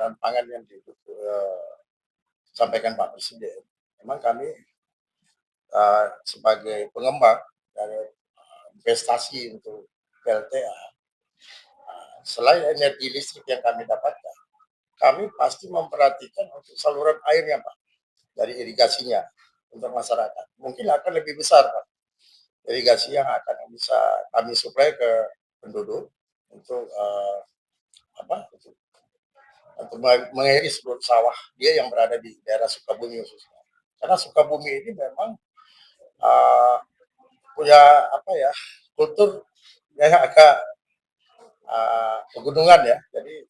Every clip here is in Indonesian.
ketahanan pangan yang disampaikan Pak Presiden. Memang kami sebagai pengembang dari investasi untuk PLTA, selain energi listrik yang kami dapatkan, kami pasti memperhatikan untuk saluran airnya Pak, dari irigasinya untuk masyarakat. Mungkin akan lebih besar Pak, irigasi yang akan bisa kami suplai ke penduduk untuk untuk mengairi seluruh sawah dia yang berada di daerah Sukabumi khususnya. Karena Sukabumi ini memang punya kultur yang agak pegunungan ya. Jadi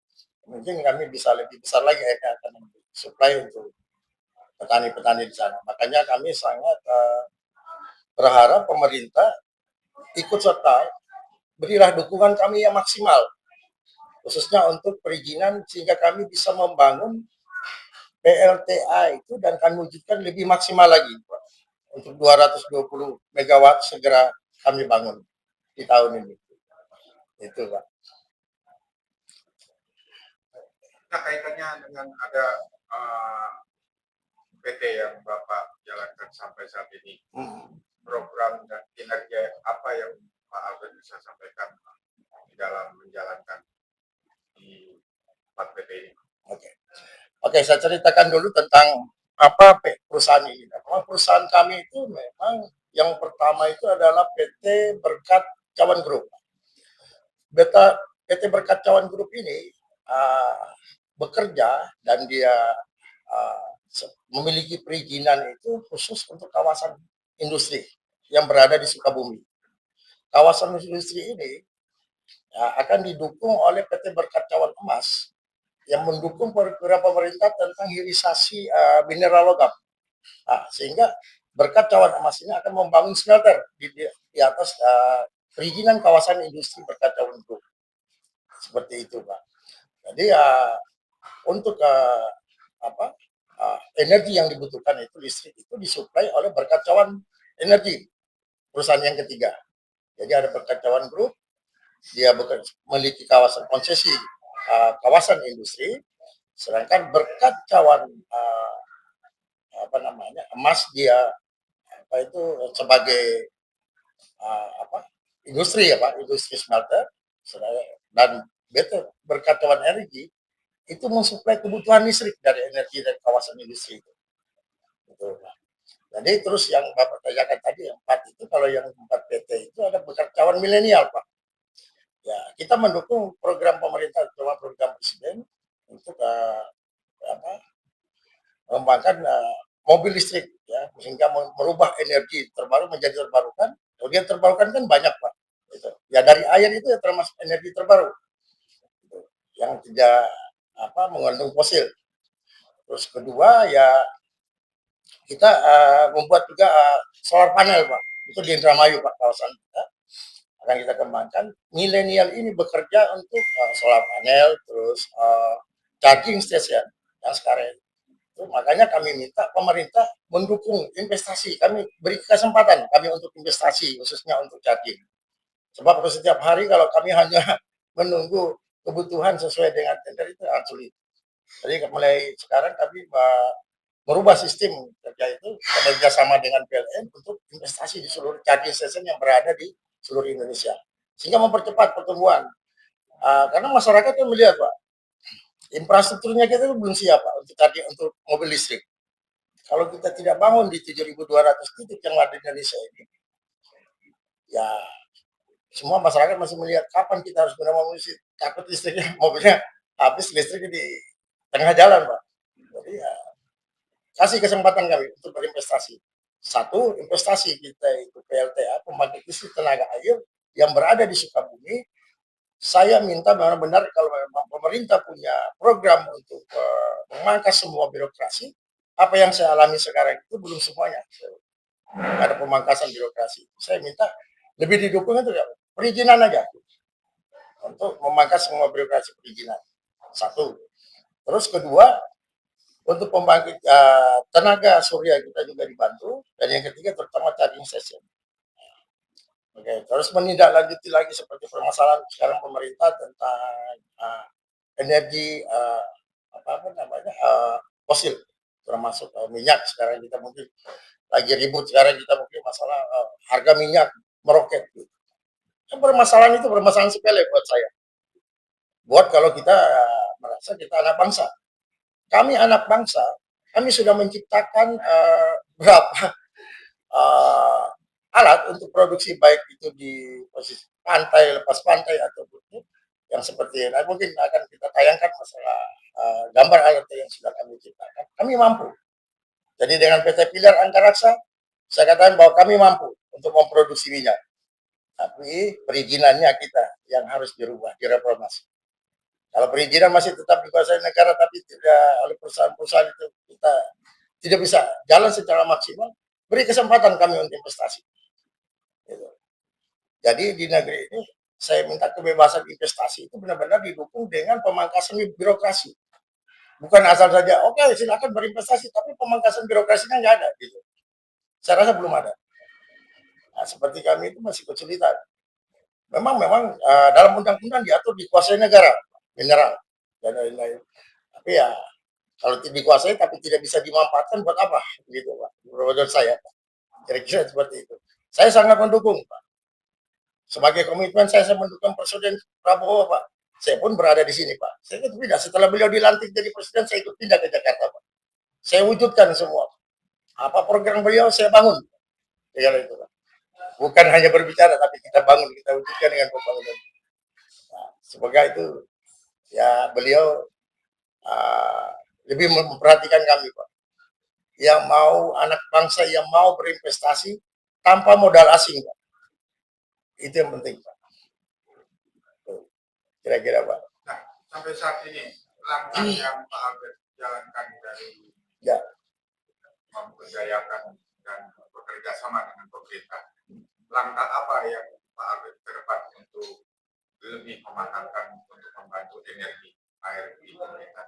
mungkin kami bisa lebih besar lagi akan supply untuk petani-petani di sana. Makanya kami sangat berharap pemerintah ikut serta berilah dukungan kami yang maksimal, khususnya untuk perizinan sehingga kami bisa membangun PLTA itu dan kami wujudkan lebih maksimal lagi Pak. Untuk 220 megawatt segera kami bangun di tahun ini. Itu Pak. Nah, kaitannya dengan ada PT yang Bapak jalankan sampai saat ini, program dan kinerja apa yang Pak Albert bisa sampaikan di dalam menjalankan di 4 PT ini? Oke, saya ceritakan dulu tentang apa perusahaan ini. Perusahaan kami itu memang yang pertama itu adalah PT Berkat Cawan Group. PT Berkat Cawan Group ini bekerja dan dia memiliki perizinan itu khusus untuk kawasan industri yang berada di Sukabumi. Kawasan industri ini akan didukung oleh PT Berkat Cawan Emas yang mendukung program pemerintah tentang hilirisasi mineral logam. Sehingga Berkat Cawan Emas ini akan membangun smelter di atas perizinan kawasan industri Berkat Cawan Group. Seperti itu, Pak. Jadi untuk energi yang dibutuhkan itu listrik itu disuplai oleh Berkat Cawan Energi, perusahaan yang ketiga. Jadi ada Berkat Cawan Group, dia memiliki kawasan konsesi kawasan industri, sedangkan Berkat Cawan Emas dia sebagai industri ya Pak, industri smelter, dan Berkat Cawan Energi itu mensuplai kebutuhan listrik dari energi dari kawasan industri itu. Gitu, Pak. Jadi terus yang Bapak tanyakan tadi yang 4 itu, kalau yang 4 PT itu ada Berkat Cawan Milenial Pak. Ya, kita mendukung program pemerintah, program Presiden untuk mengembangkan mobil listrik ya, sehingga merubah energi terbaru menjadi terbarukan. Kemudian terbarukan kan banyak Pak. Gitu. Ya dari air itu ya termasuk energi terbaru. Gitu. Yang tidak mengandung fosil. Terus kedua ya kita membuat juga solar panel Pak. Itu di Indramayu Pak, kawasan kita. Akan kita kembangkan. Milenial ini bekerja untuk solar panel, terus charging station yang sekarang. Makanya kami minta pemerintah mendukung investasi. Kami beri kesempatan kami untuk investasi, khususnya untuk charging. Sebab setiap hari kalau kami hanya menunggu kebutuhan sesuai dengan tender itu sulit. Jadi mulai sekarang kami merubah sistem kerja itu bekerjasama dengan PLN untuk investasi di seluruh charging station yang berada di seluruh Indonesia. Sehingga mempercepat pertumbuhan. Karena masyarakat kan melihat Pak, infrastrukturnya kita itu belum siap Pak untuk mobil listrik. Kalau kita tidak bangun di 7.200 titik yang ada di Indonesia ini, ya semua masyarakat masih melihat kapan kita harus gunakan mobil listrik. Takut listriknya, mobilnya habis listrik di tengah jalan Pak. Jadi ya kasih kesempatan kami untuk berinvestasi. Satu, investasi kita itu PLTA, pembangkit listrik tenaga air yang berada di Sukabumi. Saya minta benar-benar kalau memang pemerintah punya program untuk memangkas semua birokrasi, apa yang saya alami sekarang itu belum semuanya. Ada pemangkasan birokrasi. Saya minta lebih didukung itu ya, perizinan aja untuk memangkas semua birokrasi perizinan. Satu. Terus kedua, untuk pembangkit tenaga surya kita juga dibantu, dan yang ketiga terutama charging station. Oke, terus menindaklanjuti lagi seperti permasalahan sekarang pemerintah tentang energi apa namanya fosil, termasuk minyak. Sekarang kita mungkin lagi ribut, sekarang kita mungkin masalah harga minyak meroket. Gitu. Permasalahan itu permasalahan sepele buat saya. Buat kalau kita merasa kita anak bangsa. Kami anak bangsa, kami sudah menciptakan berapa alat untuk produksi, baik itu di posisi pantai, lepas pantai, ataupun yang seperti ini. Mungkin akan kita tayangkan masalah gambar alat yang sudah kami ciptakan. Kami mampu. Jadi dengan PT Pilar Angkaraksa, saya katakan bahwa kami mampu untuk memproduksi minyak. Tapi perizinannya kita yang harus dirubah, direformasi. Kalau perizinan masih tetap dikuasai negara, tapi tidak oleh perusahaan-perusahaan, itu kita tidak bisa jalan secara maksimal. Beri kesempatan kami untuk investasi. Gitu. Jadi di negeri ini saya minta kebebasan investasi itu benar-benar didukung dengan pemangkasan birokrasi. Bukan asal saja, oke silakan berinvestasi, tapi pemangkasan birokrasinya nggak ada. Gitu. Saya rasa belum ada. Nah, seperti kami itu masih kesulitan. Memang dalam undang-undang diatur dikuasai negara, mineral dan lain-lain. Tapi ya kalau dikuasai tapi tidak bisa dimanfaatkan buat apa? Gitu Pak. Menurut saya, kira-kira seperti itu. Saya sangat mendukung Pak. Sebagai komitmen saya mendukung Presiden Prabowo Pak. Saya pun berada di sini Pak. Saya ikut pindah. Setelah beliau dilantik jadi presiden, saya ikut pindah ke Jakarta Pak. Saya wujudkan semua. Apa program beliau saya bangun. Dengan itu Pak. Bukan hanya berbicara, tapi kita bangun, kita wujudkan dengan pembangunan. Nah, semoga itu ya beliau lebih memperhatikan kami Pak. Yang mau anak bangsa yang mau berinvestasi tanpa modal asing Pak. Itu yang penting Pak. Kira-kira Pak. Nah, sampai saat ini langkah yang Pak Albert jalankan dari Ya. memberdayakan dan bekerja sama dengan pemerintah, langkah apa yang Pak Albert ke depan untuk lebih mematangkan untuk membantu energi air di pemerintah?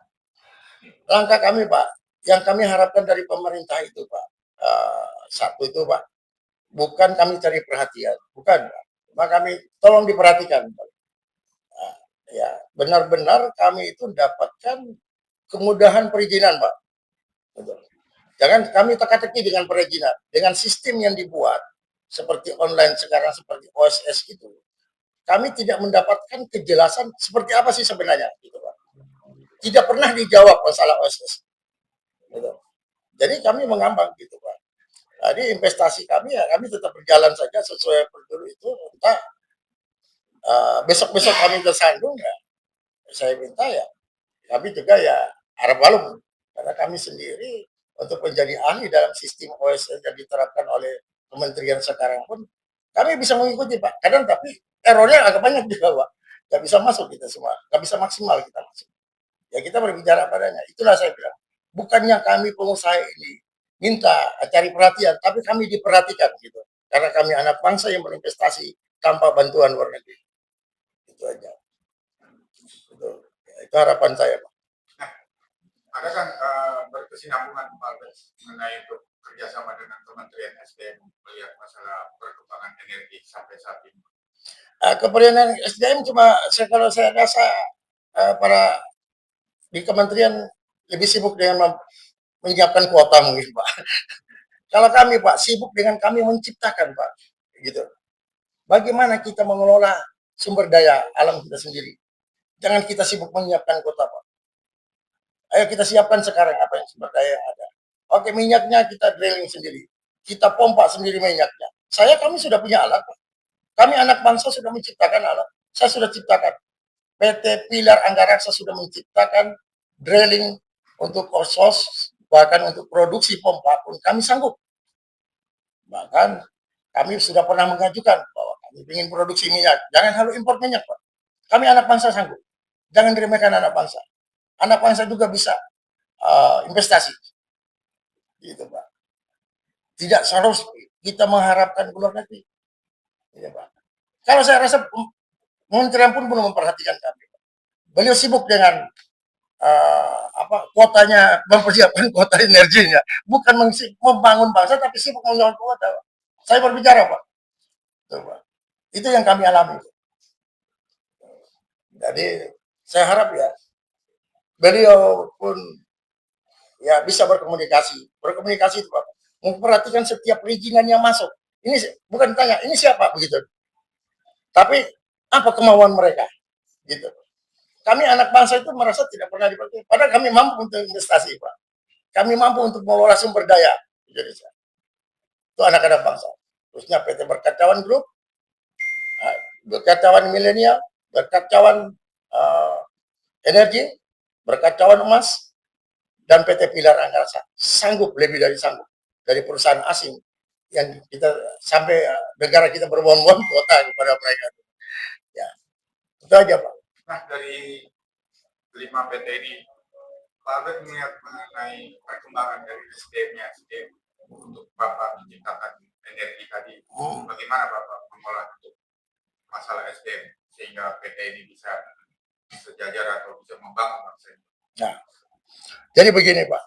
Langkah kami Pak, yang kami harapkan dari pemerintah itu Pak, satu itu Pak, bukan kami cari perhatian, bukan Pak. Cuma kami tolong diperhatikan Pak. Ya, benar-benar kami itu dapatkan kemudahan perizinan Pak. Jangan kami teka-teki dengan perizinan, dengan sistem yang dibuat seperti online sekarang, seperti OSS itu. Kami tidak mendapatkan kejelasan seperti apa sih sebenarnya, gitu Pak. Tidak pernah dijawab masalah OSS. Gitu. Jadi kami mengambang gitu Pak. Jadi investasi kami ya kami tetap berjalan saja sesuai prosedur itu. Entah besok-besok kami tersandung ya, saya minta ya kami juga ya harap walum karena kami sendiri untuk menjadi ahli dalam sistem OSN yang diterapkan oleh kementerian sekarang pun kami bisa mengikuti Pak. Kadang tapi errornya agak banyak juga Pak. Gak bisa masuk kita semua, gak bisa maksimal kita masuk. Ya kita berbicara padanya. Itulah saya bilang. Bukannya kami pengusaha ini minta cari perhatian, tapi kami diperhatikan gitu. Karena kami anak bangsa yang berinvestasi tanpa bantuan luar negeri. Itu aja. Itu harapan saya, Pak. Nah, ada kan berkesinambungan Pak Albert mengenai untuk kerjasama dengan Kementerian SDM melihat masalah perkembangan energi sampai saat ini. Kemudian SDM cuma kalau saya rasa para di kementerian lebih sibuk dengan menyiapkan kuota mungkin Pak. Kalau kami Pak sibuk dengan kami menciptakan Pak, gitu. Bagaimana kita mengelola sumber daya alam kita sendiri? Jangan kita sibuk menyiapkan kuota Pak. Ayo kita siapkan sekarang apa yang sumber daya yang ada. Oke, minyaknya kita drilling sendiri, kita pompa sendiri minyaknya. Kami sudah punya alat Pak. Kami anak bangsa sudah menciptakan alat. Saya sudah ciptakan. PT Pilar Anggaraksa sudah menciptakan drilling untuk orsos, bahkan untuk produksi pompa pun kami sanggup. Bahkan kami sudah pernah mengajukan bahwa kami ingin produksi minyak. Jangan harus impor minyak, Pak. Kami anak bangsa sanggup. Jangan diremehkan anak bangsa. Anak bangsa juga bisa investasi. Gitu, Pak. Tidak harus kita mengharapkan luar negeri. Gitu, Pak. Kalau saya rasa Kementerian pun belum memperhatikan kami. Beliau sibuk dengan kuotanya, mempersiapkan kuota energinya, bukan membangun bangsa tapi sibuk menjual kuota. Saya berbicara Pak. Tuh, Pak. Itu yang kami alami. Jadi saya harap ya beliau pun ya bisa berkomunikasi itu Pak, memperhatikan setiap perizinan yang masuk. Ini bukan tanya ini siapa begitu, tapi apa kemauan mereka gitu. Kami anak bangsa itu merasa tidak pernah dipakai, padahal kami mampu untuk investasi Pak, kami mampu untuk mengelola sumber daya Indonesia. Itu anak-anak bangsa, khususnya PT Berkacawan Group, Berkacawan Milenial, Berkacawan Energi, Berkacawan Emas, dan PT Pilar Angkasa sanggup, lebih dari sanggup, dari perusahaan asing yang kita sampai negara kita berbon-bon kota kepada mereka. Ya, itu aja Pak. Nah, dari 5 PT ini, Pak Albert melihat mengenai perkembangan dari SDM-nya, SDM untuk Bapak menciptakan energi tadi, bagaimana Bapak mengolah untuk masalah SDM sehingga PT ini bisa sejajar atau bisa membangun bangsa ini? Nah, jadi begini Pak,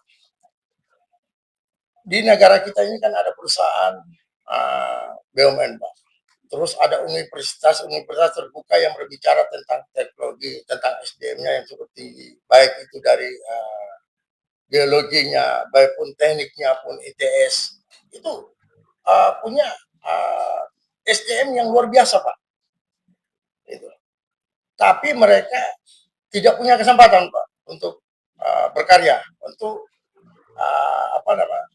di negara kita ini kan ada perusahaan BUMN Pak, terus ada universitas terbuka yang berbicara tentang teknologi, tentang SDM-nya yang cukup tinggi, baik itu dari geologinya, baik pun tekniknya pun ITS, itu punya SDM yang luar biasa Pak. Itu. Tapi mereka tidak punya kesempatan Pak untuk berkarya, untuk apa namanya?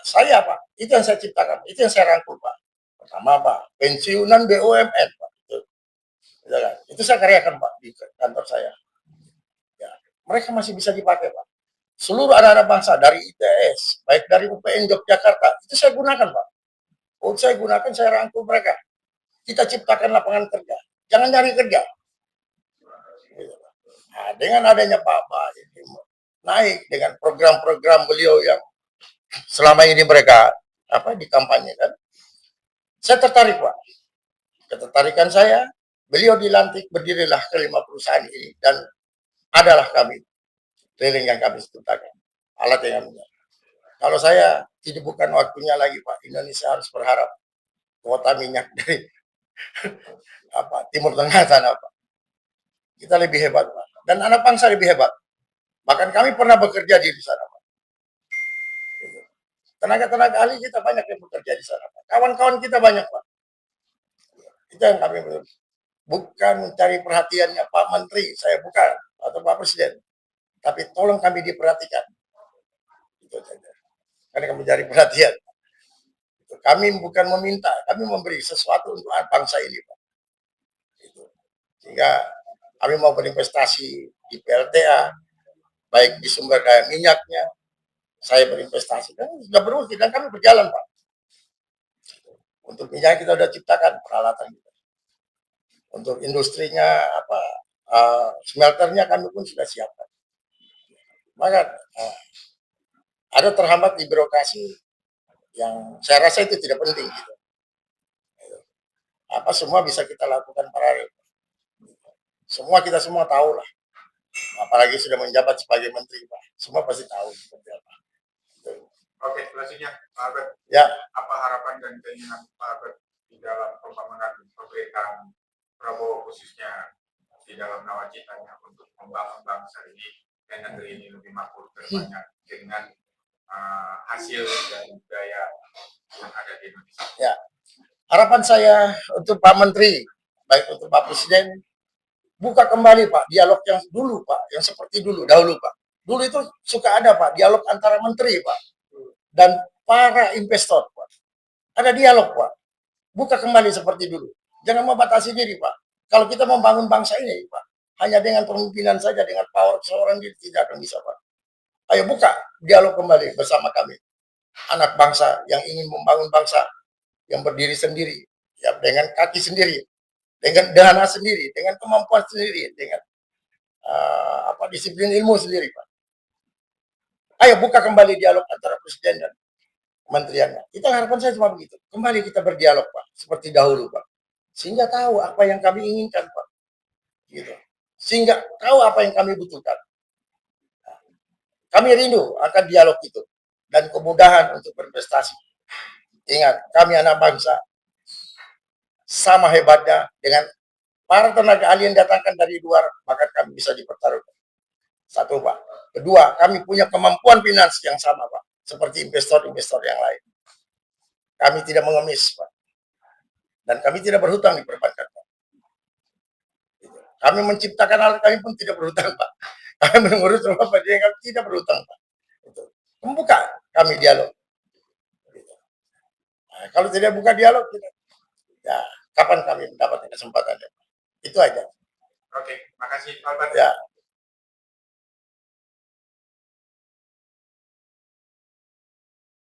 Saya Pak, itu yang saya ciptakan, itu yang saya rangkul Pak. Pertama Pak, pensiunan BUMN Pak. Itu saya karyakan Pak di kantor saya. Ya, mereka masih bisa dipakai Pak. Seluruh anak-anak bangsa dari ITS, baik dari UPN Yogyakarta, itu saya gunakan Pak. Saya gunakan, saya rangkul mereka. Kita ciptakan lapangan kerja. Jangan cari kerja. Nah, dengan adanya Pak ini naik dengan program-program beliau yang selama ini mereka dikampanyekan, saya tertarik Pak. Ketertarikan saya, beliau dilantik, berdirilah kelima perusahaan ini, dan adalah kami keliling yang kami ciptakan, alat yang kami. Kalau saya tidak, bukan waktunya lagi Pak, Indonesia harus berharap kuota minyak dari Timur Tengah sana Pak. Kita lebih hebat Pak, dan anak bangsa lebih hebat. Bahkan kami pernah bekerja di sana Pak. Tenaga-tenaga ahli kita banyak yang bekerja di sana Pak. Kawan-kawan kita banyak Pak. Itu yang kami bukan mencari perhatiannya Pak Menteri, saya bukan, atau Pak Presiden, tapi tolong kami diperhatikan. Itu saja. Karena kami cari perhatian. Kami bukan meminta, kami memberi sesuatu untuk bangsa ini Pak. Itu. Sehingga kami mau berinvestasi di PLTA, baik di sumber daya minyaknya, saya berinvestasi, dan sudah berusaha, dan kami berjalan Pak. Untuk minyak kita sudah ciptakan peralatan kita. Untuk industrinya smelternya kami pun sudah siapkan. Maka ada terhambat di birokrasi yang saya rasa itu tidak penting gitu. Semua bisa kita lakukan paralel. Kita semua tahu lah. Apalagi sudah menjabat sebagai menteri Pak. Semua pasti tahu seperti apa. Oke, selanjutnya Pak Albert. Ya. Apa harapan dan keinginan Pak Albert di dalam pembangunan pemerintahan Prabowo, khususnya di dalam nawacitanya untuk membangun bangsa ini dan negeri ini lebih makmur terbanyak dengan hasil dan budaya yang ada di Indonesia? Ya. Harapan saya untuk Pak Menteri, baik untuk Pak Presiden, buka kembali Pak dialog yang dulu Pak, yang seperti dahulu Pak. Dulu itu suka ada Pak dialog antara menteri Pak dan para investor Pak. Ada dialog Pak. Buka kembali seperti dulu. Jangan membatasi diri Pak. Kalau kita membangun bangsa ini Pak, hanya dengan pemimpinan saja, dengan power seorang diri tidak akan bisa Pak. Ayo buka dialog kembali bersama kami. Anak bangsa yang ingin membangun bangsa yang berdiri sendiri, ya, dengan kaki sendiri, dengan dana sendiri, dengan kemampuan sendiri, dengan disiplin ilmu sendiri Pak. Ayo buka kembali dialog antara presiden dan kementeriannya. Kita harapan saya cuma begitu. Kembali kita berdialog Pak, seperti dahulu Pak. Sehingga tahu apa yang kami inginkan Pak. Gitu. Sehingga tahu apa yang kami butuhkan. Kami rindu akan dialog itu dan kemudahan untuk berinvestasi. Ingat, kami anak bangsa sama hebatnya dengan para tenaga ahli yang datangkan dari luar, maka kami bisa dipertaruhkan. Satu, Pak. Kedua, kami punya kemampuan finansial yang sama, Pak, seperti investor-investor yang lain. Kami tidak mengemis, Pak. Dan kami tidak berhutang di perbankan, Pak. Kami menciptakan alat, kami pun tidak berhutang, Pak. Kami mengurus rumah Pak, kami tidak berhutang, Pak. Membuka kami dialog. Nah, kalau tidak buka dialog, ya kapan kami mendapatkan kesempatannya? Itu aja. Oke, makasih Pak Albert. Ya.